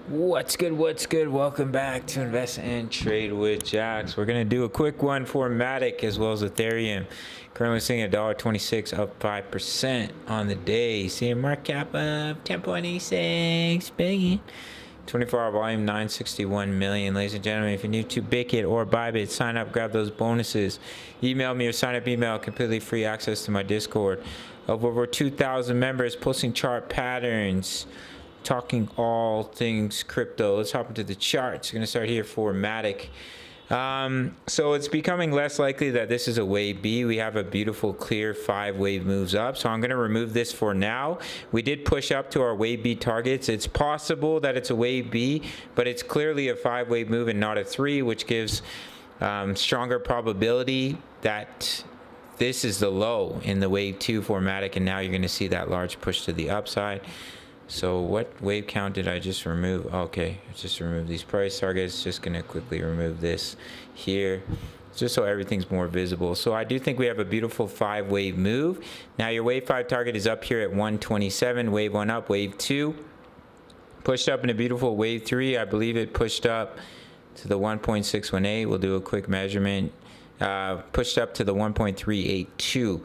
What's good? What's good? Welcome back to Invest and Trade with Jax. We're gonna do a quick one for Matic as well as Ethereum. Currently seeing $1.26, up 5% on the day. Seeing market cap of 10.86 billion. 24-hour volume 961 million. Ladies and gentlemen, if you're new to Bikit or Bybit, sign up, grab those bonuses. Email me or sign up email, completely free access to my Discord of over 2,000 members, posting chart patterns, talking all things crypto. Let's hop into the charts. We're going to start here for Matic. So it's becoming less likely that this is a wave B. We have a beautiful clear 5-wave moves up. So I'm going to remove this for now. We did push up to our wave B targets. It's possible that it's a wave B, but it's clearly a 5-wave move and not a 3, which gives stronger probability that this is the low in the wave 2 for Matic, and now you're going to see that large push to the upside. So what wave count did I just remove? Okay, just remove these price targets. Just gonna quickly remove this here, just so everything's more visible. So I do think we have a beautiful 5-wave move. Now your wave 5 target is up here at 127. Wave 1 up, wave 2 pushed up in a beautiful wave 3. I believe it pushed up to the 1.618. We'll do a quick measurement. Pushed up to the 1.382.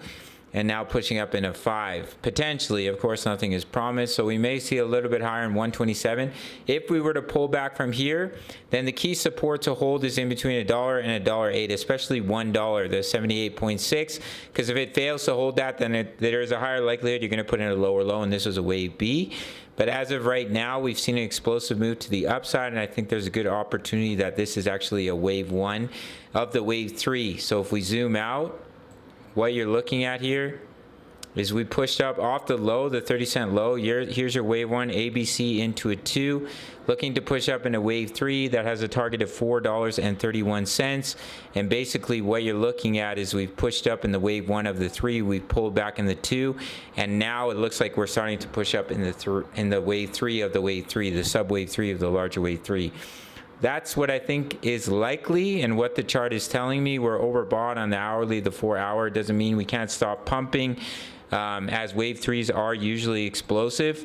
And now pushing up in a 5. Potentially, of course, nothing is promised. So we may see a little bit higher in 127. If we were to pull back from here, then the key support to hold is in between $1 and $1.08, especially $1, the 78.6. Because if it fails to hold that, then there is a higher likelihood you're going to put in a lower low, and this was a wave B. But as of right now, we've seen an explosive move to the upside, and I think there's a good opportunity that this is actually a wave 1 of the wave 3. So if we zoom out, what you're looking at here is we pushed up off the low, the 30-cent low. Here's your wave 1, ABC into a 2, looking to push up in a wave 3 that has a target of $4.31. And basically what you're looking at is we've pushed up in the wave 1 of the 3, we've pulled back in the 2, and now it looks like we're starting to push up in the wave 3 of the wave 3, the sub wave 3 of the larger wave 3. That's what I think is likely, and what the chart is telling me. We're overbought on the hourly, the 4-hour. It doesn't mean we can't stop pumping, as wave 3s are usually explosive.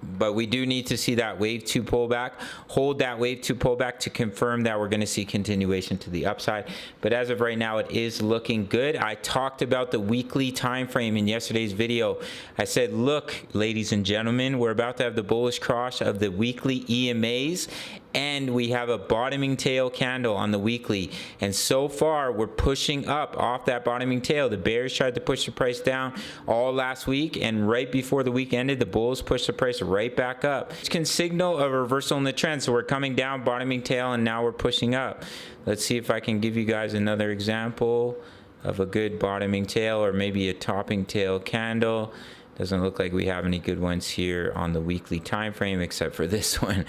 But we do need to see that wave 2 pullback, hold that wave 2 pullback to confirm that we're going to see continuation to the upside. But as of right now, it is looking good. I talked about the weekly time frame in yesterday's video. I said, look, ladies and gentlemen, we're about to have the bullish cross of the weekly EMAs, and we have a bottoming tail candle on the weekly. And so far, we're pushing up off that bottoming tail. The bears tried to push the price down all last week, and right before the week ended, the bulls pushed the price right back up. It can signal a reversal in the trend. So we're coming down, bottoming tail, and now we're pushing up. Let's see if I can give you guys another example of a good bottoming tail, or maybe a topping tail candle. Doesn't look like we have any good ones here on the weekly time frame, except for this one.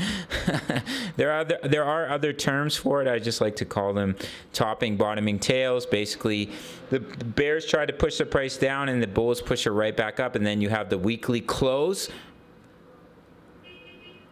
There are other terms for it. I just like to call them topping, bottoming tails. Basically, the bears try to push the price down, and the bulls push it right back up, and then you have the weekly close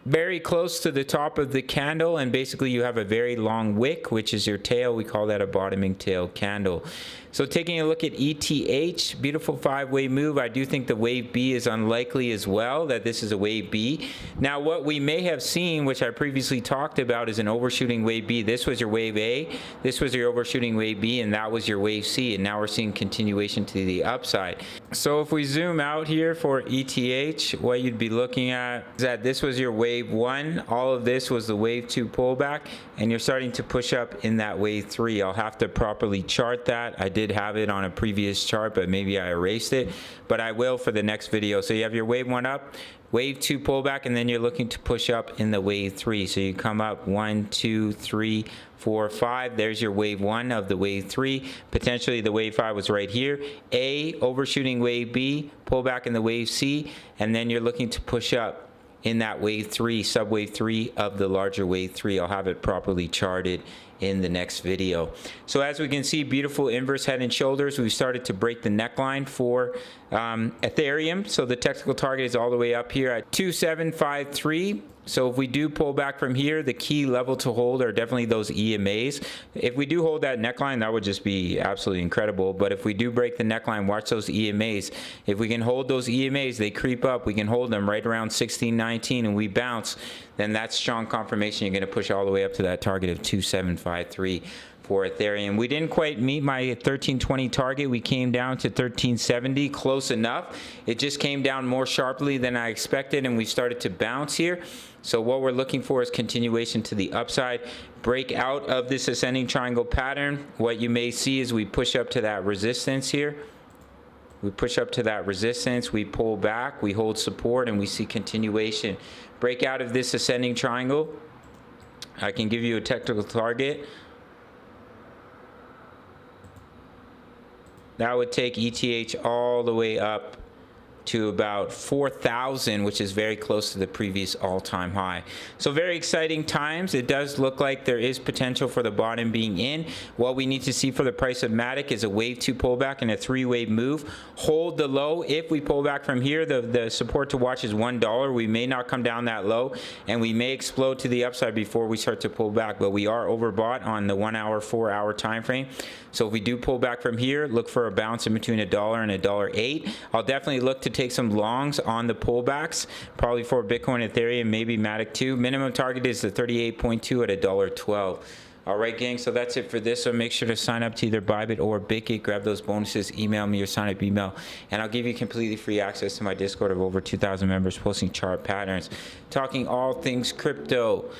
very close to the top of the candle, and basically you have a very long wick, which is your tail. We call that a bottoming tail candle. So taking a look at ETH, beautiful 5-wave move. I do think the wave B is unlikely as well, that this is a wave B. Now what we may have seen, which I previously talked about, is an overshooting wave B. This was your wave A, this was your overshooting wave B, and that was your wave C, and now we're seeing continuation to the upside. So if we zoom out here for ETH, what you'd be looking at is that this was your wave 1, all of this was the wave 2 pullback, and you're starting to push up in that wave 3. I'll have to properly chart that. I did have it on a previous chart, but maybe I erased it, but I will for the next video. So you have your wave 1 up, wave 2 pullback, and then you're looking to push up in the wave 3. So you come up 1, 2, 3, 4, 5. There's your wave 1 of the wave 3. Potentially the wave 5 was right here. A, overshooting wave B, pullback in the wave C, and then you're looking to push up in that wave 3, sub wave 3 of the larger wave 3. I'll have it properly charted in the next video. So as we can see, beautiful inverse head and shoulders. We've started to break the neckline for Ethereum. So the technical target is all the way up here at 2753. So if we do pull back from here, the key level to hold are definitely those EMAs. If we do hold that neckline, that would just be absolutely incredible. But if we do break the neckline, watch those EMAs. If we can hold those EMAs, they creep up. We can hold them right around 16.19 and we bounce. Then that's strong confirmation. You're going to push all the way up to that target of 2753. For Ethereum. We didn't quite meet my 1320 target. We came down to 1370, close enough. It just came down more sharply than I expected, and we started to bounce here. So what we're looking for is continuation to the upside, break out of this ascending triangle pattern. What you may see is we push up to that resistance here. We push up to that resistance, we pull back, we hold support, and we see continuation. Break out of this ascending triangle. I can give you a technical target. That would take ETH all the way up to about 4,000, which is very close to the previous all-time high. So very exciting times. It does look like there is potential for the bottom being in. What we need to see for the price of Matic is a wave 2 pullback and a 3-wave move. Hold the low. If we pull back from here, the support to watch is $1. We may not come down that low, and we may explode to the upside before we start to pull back, but we are overbought on the 1 hour, 4 hour time frame. So if we do pull back from here, look for a bounce in between $1 and $1.08. I'll definitely look to take some longs on the pullbacks, probably for Bitcoin, Ethereum, maybe Matic too. Minimum target is the 38.2 at $1.12. All right, gang, so that's it for this. So make sure to sign up to either Bybit or Bitget. Grab those bonuses, email me your sign up email, and I'll give you completely free access to my Discord of over 2,000 members posting chart patterns, talking all things crypto.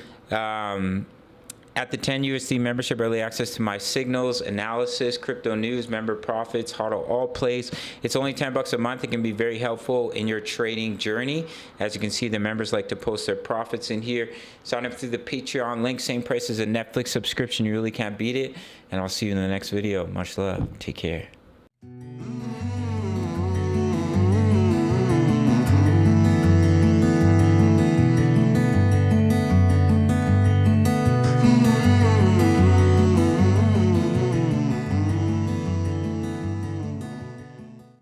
At the 10 USD membership, early access to my signals, analysis, crypto news, member profits, HODL all plays. It's only $10 a month. It can be very helpful in your trading journey. As you can see, the members like to post their profits in here. Sign up through the Patreon link, same price as a Netflix subscription. You really can't beat it. And I'll see you in the next video. Much love. Take care.